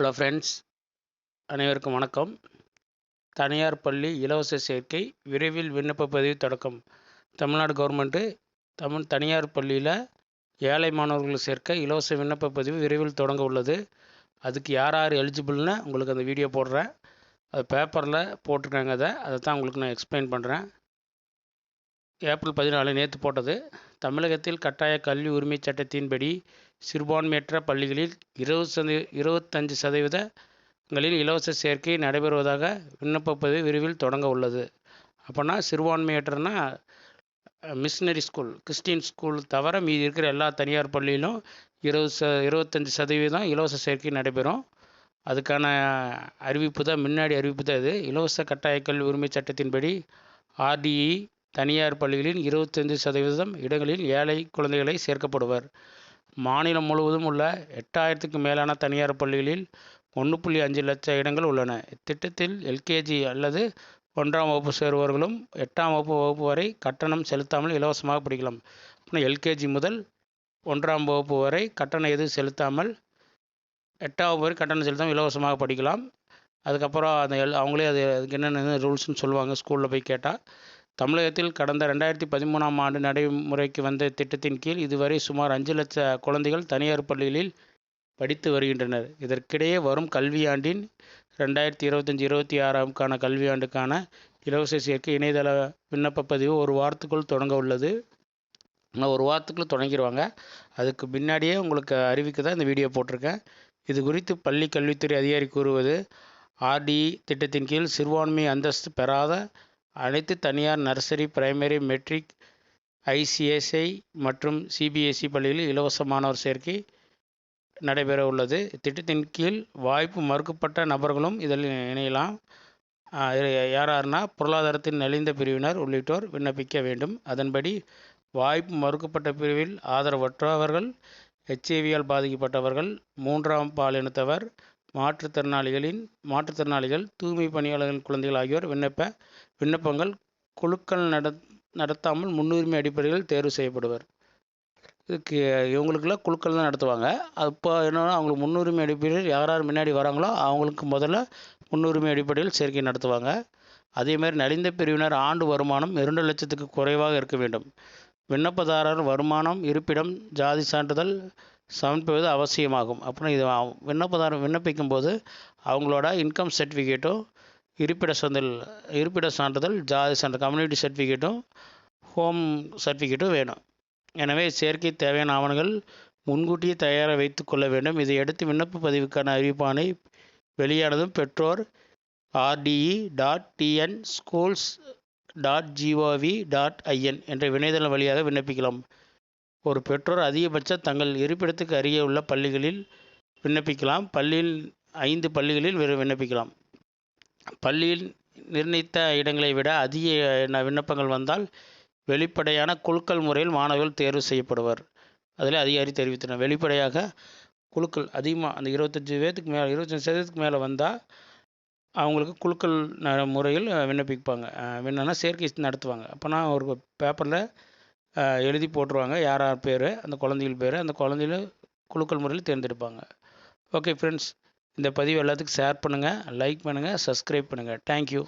Hello friends, அனைவருக்கும் வணக்கம். தனியார் பள்ளி இலவச சேர்க்கை விரைவில் விண்ணப்ப பதிவு தொடக்கம். தமிழ்நாடு கவர்மெண்ட்டு தனியார் பள்ளியில் ஏழை மாணவர்கள் சேர்க்க இலவச விண்ணப்ப பதிவு விரைவில் தொடங்க உள்ளது. அதுக்கு யார் யார் எலிஜிபிள்னு உங்களுக்கு அந்த வீடியோ போடுறேன். அது பேப்பரில் போட்டிருக்காங்க. அதை தான் உங்களுக்கு நான் எக்ஸ்பிளைன் பண்ணுறேன். ஏப்ரல் 14 நேற்று போட்டது. தமிழகத்தில் கட்டாய கல்வி உரிமை சட்டத்தின்படி சிறுபான்மையற்ற பள்ளிகளில் 25% இலவச சேர்க்கை நடைபெறுவதாக விண்ணப்ப பதிவு விரைவில் தொடங்க உள்ளது. அப்போனா சிறுபான்மையற்றனா மிஷினரி ஸ்கூல், கிறிஸ்டின் ஸ்கூல் தவிர மீதி இருக்கிற எல்லா தனியார் பள்ளியிலும் 25% இலவச சேர்க்கை நடைபெறும். அதுக்கான அறிவிப்பு தான், முன்னாடி அறிவிப்பு தான் இது. இலவச கட்டாய கல்வி உரிமை சட்டத்தின்படி ஆர்டிஇ தனியார் பள்ளிகளில் 25% இடங்களில் ஏழை குழந்தைகளை சேர்க்கப்படுவர். மாநிலம் முழுவதும் உள்ள 8000க்கும் மேலான தனியார் பள்ளிகளில் 1.5 லட்சம் இடங்கள் உள்ளன. இத்திட்டத்தில் எல்கேஜி அல்லது 1ஆம் வகுப்பு சேருபவர்களும் 8ஆம் வகுப்பு வரை கட்டணம் செலுத்தாமல் இலவசமாக படிக்கலாம். எல்கேஜி முதல் 1ஆம் வகுப்பு வரை கட்டணம் எதுவும் செலுத்தாமல், 8ஆம் வகுப்பு வரை கட்டணம் செலுத்தாமல் இலவசமாக படிக்கலாம். அதுக்கப்புறம் அவங்களே அதுக்கு என்னென்ன ரூல்ஸ்னு சொல்லுவாங்க ஸ்கூலில் போய் கேட்டால். தமிழகத்தில் கடந்த 2013ஆம் ஆண்டு நடைமுறைக்கு வந்த திட்டத்தின் கீழ் இதுவரை சுமார் 5 லட்சம் குழந்தைகள் தனியார் பள்ளிகளில் படித்து வருகின்றனர். இதற்கிடையே வரும் கல்வியாண்டின் 2025-26க்கான கல்வியாண்டுக்கான இலவச சேர்க்கை இணையதள விண்ணப்ப பதிவு ஒரு வாரத்துக்குள் தொடங்க உள்ளது. ஒரு வாரத்துக்குள்ளே தொடங்கிடுவாங்க. அதுக்கு முன்னாடியே உங்களுக்கு அறிவிக்க தான் இந்த வீடியோ போட்டிருக்கேன். இது குறித்து பள்ளி கல்வித்துறை அதிகாரி கூறுவது, ஆர்டிஇ திட்டத்தின் கீழ் சிறுபான்மை அந்தஸ்து பெறாத அனைத்து தனியார் நர்சரி, பிரைமரி, மெட்ரிக், ஐசிஎஸ்ஐ மற்றும் சிபிஎஸ்இ பள்ளிகளில் இலவச மாணவர் சேர்க்கை நடைபெற உள்ளது. இத்திட்டத்தின் கீழ் வாய்ப்பு மறுக்கப்பட்ட நபர்களும் இதில் இணையலாம். யாரார்னா பொருளாதாரத்தில் நலிந்த பிரிவினர் உள்ளிட்டோர் விண்ணப்பிக்க வேண்டும். அதன்படி வாய்ப்பு மறுக்கப்பட்ட பிரிவில் ஆதரவற்றவர்கள், HIV-யால் பாதிக்கப்பட்டவர்கள், 3ஆம் பாலினத்தவர், மாற்றுத்திறனாளிகள், தூய்மை பணியாளர்களின் குழந்தைகள் ஆகியோர் விண்ணப்பங்கள் குழுக்கள் நடத்தாமல் முன்னுரிமை அடிப்படையில் தேர்வு செய்யப்படுவர். இதுக்கு இவங்களுக்கெல்லாம் குழுக்கள் தான் நடத்துவாங்க. அப்போ என்னன்னா, அவங்களுக்கு முன்னுரிமை அடிப்படையில் யார் முன்னாடி வராங்களோ அவங்களுக்கு முதல்ல முன்னுரிமை அடிப்படையில் சேர்க்கை நடத்துவாங்க. அதேமாதிரி நலிந்த பிரிவினர் ஆண்டு வருமானம் 2 லட்சத்துக்கு குறைவாக இருக்க வேண்டும். விண்ணப்பதாரர் வருமானம், இருப்பிடம், ஜாதி சான்றிதழ் சமர்ப்பிப்பது அவசியமாகும். அப்புறம் இது விண்ணப்பதாரர் விண்ணப்பிக்கும் போது அவங்களோட இன்கம் சர்டிஃபிகேட்டும், இருப்பிட சான்றிதழ், ஜாதி சான்றிதழ், கம்யூனிட்டி சர்டிஃபிகேட்டும், ஹோம் சர்டிஃபிகேட்டும் வேணும். எனவே சேர்க்கை தேவையான ஆவணங்கள் முன்கூட்டியே தயாராக வைத்து கொள்ள வேண்டும். இதையடுத்து விண்ணப்ப பதிவுக்கான அறிவிப்பானை வெளியானதும் பெற்றோர் rde.tnschools.gov.in என்ற இணையதள வழியாக விண்ணப்பிக்கலாம். ஒரு பெற்றோர் அதிகபட்ச தங்கள் இருப்பிடத்துக்கு அருகே உள்ள பள்ளிகளில் விண்ணப்பிக்கலாம். பள்ளியில் 5 பள்ளிகளில் விண்ணப்பிக்கலாம். பள்ளியில் நிர்ணயித்த இடங்களை விட அதிக விண்ணப்பங்கள் வந்தால் வெளிப்படையான குலுக்கல் முறையில் மாணவர்கள் தேர்வு செய்யப்படுவர். அதில் அதிகாரி தெரிவித்தனர். வெளிப்படையாக குலுக்கல் அதிகமாக அந்த 25% மேலே வந்தால் அவங்களுக்கு குலுக்கல் முறையில் விண்ணப்பிப்பாங்க. என்னென்னா சேர்க்கை நடத்துவாங்க. அப்போனா ஒரு பேப்பரில் எழுதி போட்டுருவாங்க யார் பேர், அந்த குழந்தைகள் பேர், அந்த குழந்தைகள குலுக்கல் முறையில் தேர்ந்தெடுப்பாங்க. ஓகே ஃப்ரெண்ட்ஸ், இந்த பதிவு எல்லாத்துக்கும் ஷேர் பண்ணுங்கள், லைக் பண்ணுங்கள், சப்ஸ்கிரைப் பண்ணுங்கள். தேங்க்யூ.